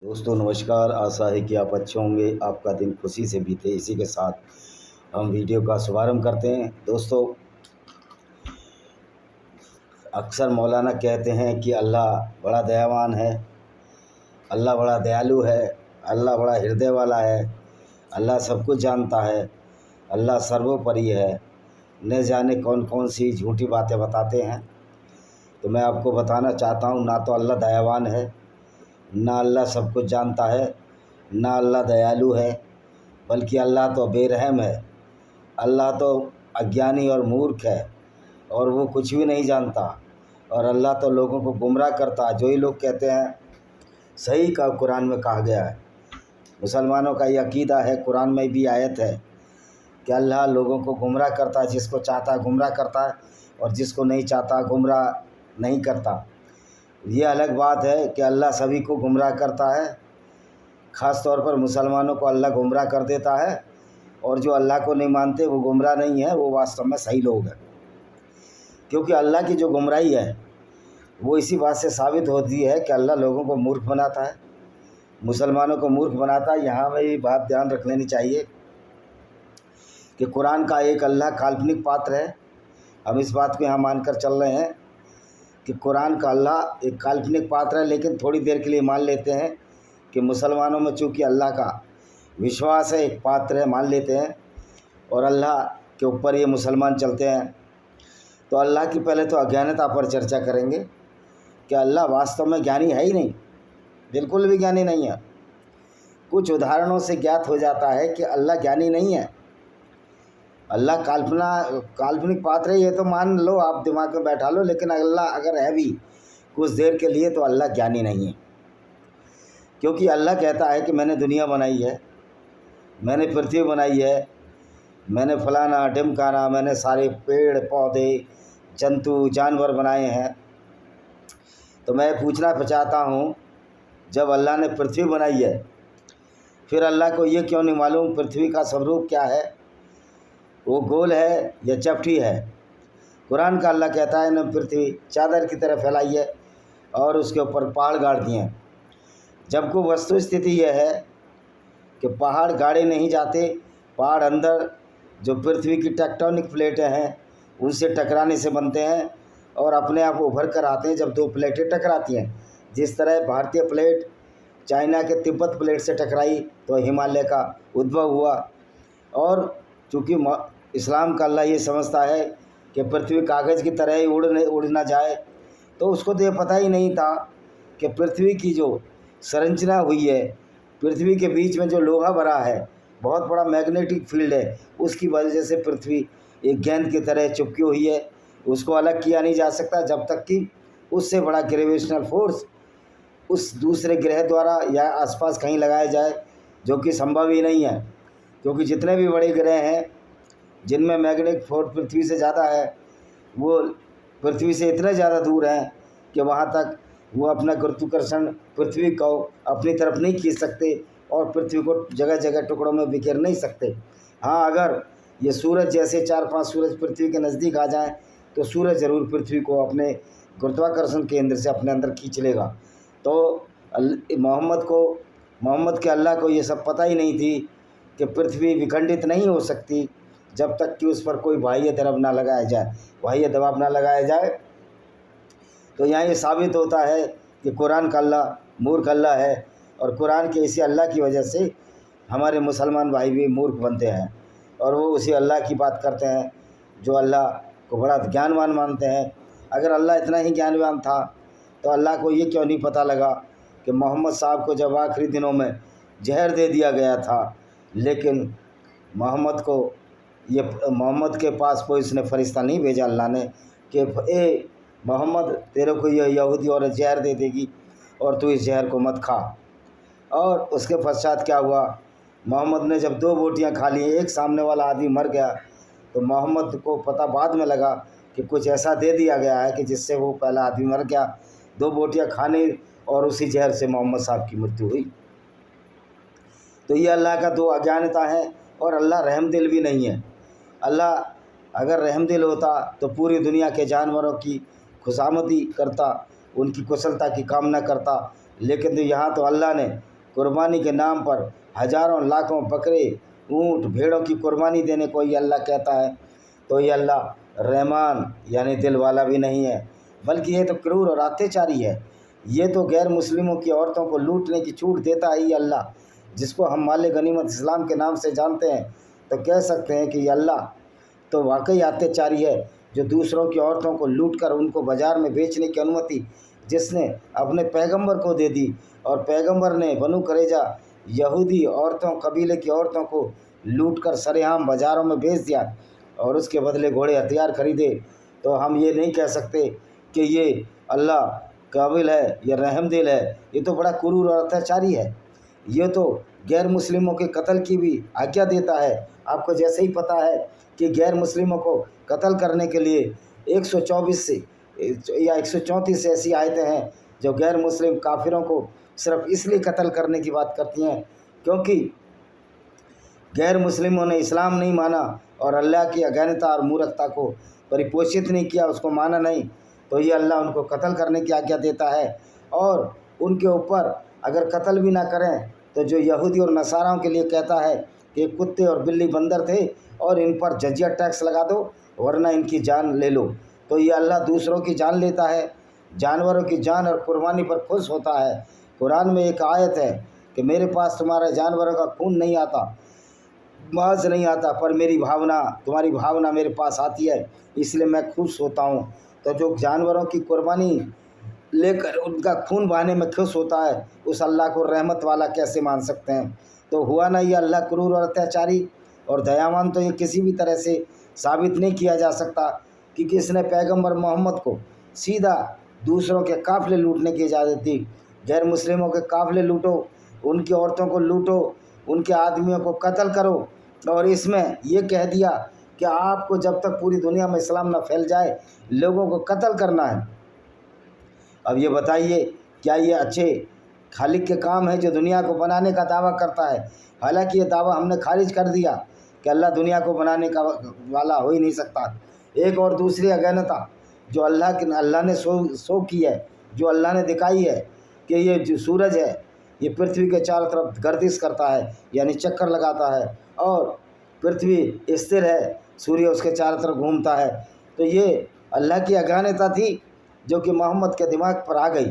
दोस्तों नमस्कार। आशा है कि आप अच्छे होंगे, आपका दिन खुशी से बीते। इसी के साथ हम वीडियो का शुभारंभ करते हैं। दोस्तों, अक्सर मौलाना कहते हैं कि अल्लाह बड़ा दयावान है, अल्लाह बड़ा दयालु है, अल्लाह बड़ा हृदय वाला है, अल्लाह सब कुछ जानता है, अल्लाह सर्वोपरि है। न जाने कौन कौन सी झूठी बातें बताते हैं। तो मैं आपको बताना चाहता हूँ, ना तो अल्लाह दयावान है, ना अल्लाह सब कुछ जानता है, ना अल्लाह दयालु है, बल्कि अल्लाह तो बेरहम है। अल्लाह तो अज्ञानी और मूर्ख है और वो कुछ भी नहीं जानता। और अल्लाह तो लोगों को गुमराह करता है। जो ही लोग कहते हैं सही का कुरान में कहा गया है। मुसलमानों का ये अकीदा है, कुरान में भी आयत है कि अल्लाह लोगों को गुमराह करता है, जिसको चाहता है गुमराह करता है और जिसको नहीं चाहता गुमराह नहीं करता। ये अलग बात है कि अल्लाह सभी को गुमराह करता है। ख़ास तौर पर मुसलमानों को अल्लाह गुमराह कर देता है, और जो अल्लाह को नहीं मानते वो गुमराह नहीं है, वो वास्तव में सही लोग हैं। क्योंकि अल्लाह की जो गुमराही है वो इसी बात से साबित होती है कि अल्लाह लोगों को मूर्ख बनाता है, मुसलमानों को मूर्ख बनाता है। यहाँ में ये बात ध्यान रख लेनी चाहिए कि कुरान का एक अल्लाह काल्पनिक पात्र है। हम इस बात को यहाँ मानकर चल रहे हैं कि कुरान का अल्लाह एक काल्पनिक पात्र है, लेकिन थोड़ी देर के लिए मान लेते हैं कि मुसलमानों में चूँकि अल्लाह का विश्वास है, एक पात्र है, मान लेते हैं, और अल्लाह के ऊपर ये मुसलमान चलते हैं। तो अल्लाह की पहले तो अज्ञानता पर चर्चा करेंगे कि अल्लाह वास्तव में ज्ञानी है ही नहीं, बिल्कुल भी ज्ञानी नहीं है। कुछ उदाहरणों से ज्ञात हो जाता है कि अल्लाह ज्ञानी नहीं है। अल्लाह काल्पनिक पात्र है, ये तो मान लो, आप दिमाग में बैठा लो, लेकिन अल्लाह अगर है भी कुछ देर के लिए तो अल्लाह ज्ञानी नहीं है। क्योंकि अल्लाह कहता है कि मैंने दुनिया बनाई है, मैंने पृथ्वी बनाई है, मैंने फलाना ढिमकाना, मैंने सारे पेड़ पौधे जंतु जानवर बनाए हैं। तो मैं पूछना चाहता हूँ, जब अल्लाह ने पृथ्वी बनाई है, फिर अल्लाह को ये क्यों नहीं मालूम पृथ्वी का स्वरूप क्या है, वो गोल है या चपटी है? कुरान का अल्लाह कहता है, न पृथ्वी चादर की तरह फैलाई है और उसके ऊपर पहाड़ गाड़ दिए हैं। जबकि वस्तु स्थिति यह है कि पहाड़ गाड़े नहीं जाते। पहाड़ अंदर जो पृथ्वी की टेक्टोनिक प्लेटें हैं उनसे टकराने से बनते हैं और अपने आप उभर कर आते हैं जब दो प्लेटें टकराती हैं। जिस तरह भारतीय प्लेट चाइना के तिब्बत प्लेट से टकराई तो हिमालय का उद्भव हुआ। और चूँकि इस्लाम का अल्लाह ये समझता है कि पृथ्वी कागज़ की तरह ही उड़ ना जाए, तो उसको तो ये पता ही नहीं था कि पृथ्वी की जो संरचना हुई है, पृथ्वी के बीच में जो लोहा भरा है, बहुत बड़ा मैग्नेटिक फील्ड है, उसकी वजह से पृथ्वी एक गेंद की तरह चिपकी हुई है। उसको अलग किया नहीं जा सकता जब तक कि उससे बड़ा ग्रेविटेशनल फोर्स उस दूसरे ग्रह द्वारा या आसपास कहीं लगाया जाए, जो कि संभव ही नहीं है। क्योंकि जितने भी बड़े ग्रह हैं जिनमें मैग्नेटिक फोर्स पृथ्वी से ज़्यादा है, वो पृथ्वी से इतने ज़्यादा दूर हैं कि वहाँ तक वो अपना गुरुत्वाकर्षण पृथ्वी को अपनी तरफ नहीं खींच सकते और पृथ्वी को जगह जगह टुकड़ों में बिखेर नहीं सकते। हाँ, अगर ये सूरज जैसे 4-5 सूरज पृथ्वी के नज़दीक आ जाएं तो सूरज ज़रूर पृथ्वी को अपने गुरुत्वाकर्षण केंद्र से अपने अंदर खींच लेगा। तो मोहम्मद के अल्लाह को ये सब पता ही नहीं थी कि पृथ्वी विखंडित नहीं हो सकती जब तक कि उस पर कोई बाह्य दबाव ना लगाया जाए। तो यहाँ ये साबित होता है कि कुरान का अल्लाह मूर्ख अल्लाह है, और कुरान के इसी अल्लाह की वजह से हमारे मुसलमान भाई भी मूर्ख बनते हैं और वो उसी अल्लाह की बात करते हैं जो अल्लाह को बड़ा ज्ञानवान मानते हैं। अगर अल्लाह इतना ही ज्ञानवान था तो अल्लाह को ये क्यों नहीं पता लगा कि मोहम्मद साहब को जब आखिरी दिनों में जहर दे दिया गया था, लेकिन मोहम्मद के पास कोई इसने फरिश्ता नहीं भेजा अल्लाह ने कि ए मोहम्मद, तेरे को यह यहूदी औरत जहर दे देगी और तू इस जहर को मत खा। और उसके पश्चात क्या हुआ, मोहम्मद ने जब 2 बोटियां खा ली, एक सामने वाला आदमी मर गया, तो मोहम्मद को पता बाद में लगा कि कुछ ऐसा दे दिया गया है कि जिससे वो पहला आदमी मर गया। 2 बोटियां खाने और उसी जहर से मोहम्मद साहब की मृत्यु हुई। तो ये अल्लाह का 2 अज्ञानता है, और अल्लाह रहमदिल भी नहीं है। अल्लाह अगर रहमदिल होता तो पूरी दुनिया के जानवरों की खुशामदी करता, उनकी कुशलता की कामना करता। लेकिन यहाँ तो अल्लाह ने कुर्बानी के नाम पर हजारों लाखों बकरे ऊँट भेड़ों की कुर्बानी देने को ये अल्लाह कहता है, तो ये अल्लाह रहमान यानी दिल वाला भी नहीं है, बल्कि ये तो क्रूर और अत्याचारी है। ये तो गैर मुस्लिमों की औरतों को लूटने की छूट देता है ये अल्लाह, जिसको हम माले गनीमत इस्लाम के नाम से जानते हैं। तो कह सकते हैं कि ये अल्लाह तो वाकई अत्याचारी है, जो दूसरों की औरतों को लूटकर उनको बाज़ार में बेचने की अनुमति जिसने अपने पैगंबर को दे दी, और पैगंबर ने बनु करेजा यहूदी औरतों कबीले की औरतों को लूटकर सरेआम बाज़ारों में बेच दिया और उसके बदले घोड़े हथियार खरीदे। तो हम ये नहीं कह सकते कि ये अल्लाह काबिल है या रहमदिल है, ये तो बड़ा क्रूर और अत्याचारी है। ये तो गैर मुस्लिमों के कत्ल की भी आज्ञा देता है। आपको जैसे ही पता है कि गैर मुस्लिमों को कत्ल करने के लिए 124 से या 134 से ऐसी आयतें हैं जो गैर मुस्लिम काफिरों को सिर्फ इसलिए कत्ल करने की बात करती हैं क्योंकि गैर मुस्लिमों ने इस्लाम नहीं माना और अल्लाह की अज्ञानता और मूर्खता को परिपोषित नहीं किया, उसको माना नहीं, तो ये अल्लाह उनको कत्ल करने की आज्ञा देता है। और उनके ऊपर अगर कत्ल भी ना करें तो जो यहूदी और नसाराओं के लिए कहता है कि कुत्ते और बिल्ली बंदर थे और इन पर जजिया टैक्स लगा दो वरना इनकी जान ले लो, तो ये अल्लाह दूसरों की जान लेता है, जानवरों की जान और कुर्बानी पर खुश होता है। कुरान में एक आयत है कि मेरे पास तुम्हारे जानवरों का खून नहीं आता, मांस नहीं आता, पर मेरी भावना तुम्हारी भावना मेरे पास आती है, इसलिए मैं खुश होता हूँ। तो जो जानवरों की कुर्बानी लेकर उनका खून बहाने में खुश होता है, उस अल्लाह को रहमत वाला कैसे मान सकते हैं। तो हुआ ना ये अल्लाह क्रूर और अत्याचारी और दयावान, तो ये किसी भी तरह से साबित नहीं किया जा सकता कि किसने पैगंबर मोहम्मद को सीधा दूसरों के काफ़िले लूटने की इजाज़त दी। गैर मुस्लिमों के काफ़िले लूटो, उनकी औरतों को लूटो, उनके आदमियों को कत्ल करो, और इसमें ये कह दिया कि आपको जब तक पूरी दुनिया में इस्लाम न फैल जाए लोगों को कत्ल करना है। अब ये बताइए, क्या ये अच्छे खालिक के काम है जो दुनिया को बनाने का दावा करता है? हालांकि ये दावा हमने खारिज कर दिया कि अल्लाह दुनिया को बनाने का वाला हो ही नहीं सकता। एक और दूसरी अज्ञानता जो अल्लाह ने शो की है, जो अल्लाह ने दिखाई है कि ये जो सूरज है ये पृथ्वी के चारों तरफ गर्दिश करता है, यानी चक्कर लगाता है, और पृथ्वी स्थिर है, सूर्य उसके चारों तरफ घूमता है। तो ये अल्लाह की अज्ञानता थी जो कि मोहम्मद के दिमाग पर आ गई,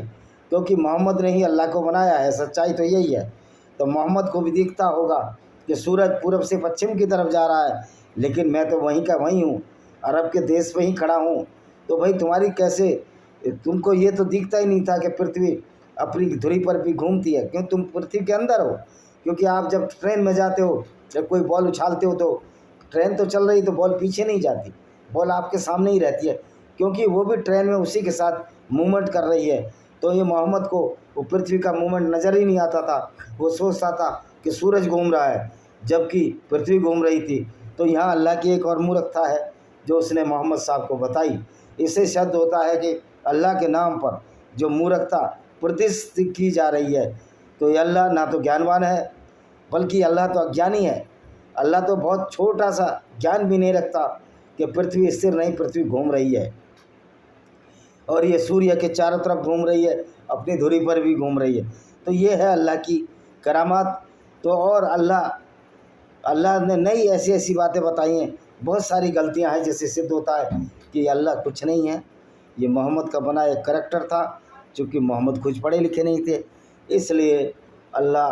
क्योंकि मोहम्मद ने ही अल्लाह को बनाया है। सच्चाई तो यही है। तो मोहम्मद को भी दिखता होगा कि सूरज पूरब से पश्चिम की तरफ जा रहा है, लेकिन मैं तो वहीं का वहीं हूँ, अरब के देश पे ही खड़ा हूँ। तो भाई तुम्हारी कैसे, तुमको ये तो दिखता ही नहीं था कि पृथ्वी अपनी धुरी पर भी घूमती है, क्यों तुम पृथ्वी के अंदर हो। क्योंकि आप जब ट्रेन में जाते हो, जब कोई बॉल उछालते हो तो ट्रेन तो चल रही तो बॉल पीछे नहीं जाती, बॉल आपके सामने ही रहती है, क्योंकि वो भी ट्रेन में उसी के साथ मूवमेंट कर रही है। तो ये मोहम्मद को वो पृथ्वी का मूवमेंट नज़र ही नहीं आता था, वो सोचता था कि सूरज घूम रहा है जबकि पृथ्वी घूम रही थी। तो यहाँ अल्लाह की एक और मूर्खता है जो उसने मोहम्मद साहब को बताई। इससे शब्द होता है कि अल्लाह के नाम पर जो मूर्खता प्रतिष्ठित की जा रही है, तो ये अल्लाह ना तो ज्ञानवान है बल्कि अल्लाह तो अज्ञानी है। अल्लाह तो बहुत छोटा सा ज्ञान भी नहीं रखता कि पृथ्वी स्थिर नहीं, पृथ्वी घूम रही है और ये सूर्य के चारों तरफ घूम रही है, अपनी धुरी पर भी घूम रही है। तो ये है अल्लाह की करामात। तो और अल्लाह ने नई ऐसी ऐसी बातें बताई हैं, बहुत सारी गलतियां हैं, जिससे सिद्ध होता है कि अल्लाह कुछ नहीं है, ये मोहम्मद का बना एक करैक्टर था। चूँकि मोहम्मद कुछ पढ़े लिखे नहीं थे, इसलिए अल्लाह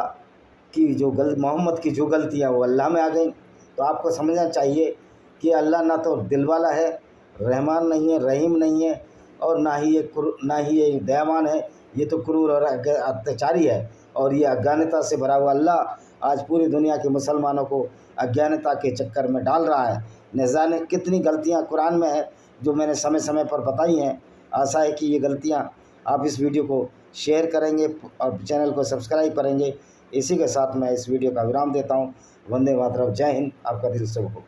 की जो मोहम्मद की जो गलतियाँ वो अल्लाह में आ गई। तो आपको समझना चाहिए कि अल्लाह ना तो दिल वाला है, रहमान नहीं है, रहीम नहीं है, और ना ही ये दयावान है, ये तो क्रूर और अत्याचारी है। और ये अज्ञानता से भरा हुआ अल्लाह आज पूरी दुनिया के मुसलमानों को अज्ञानता के चक्कर में डाल रहा है। न जाने कितनी गलतियाँ कुरान में है जो मैंने समय समय पर बताई हैं। आशा है कि ये गलतियाँ आप इस वीडियो को शेयर करेंगे और चैनल को सब्सक्राइब करेंगे। इसी के साथ मैं इस वीडियो का विराम देता हूँ। वंदे मातरम, जय हिंद, आपका दिल शुभ हो।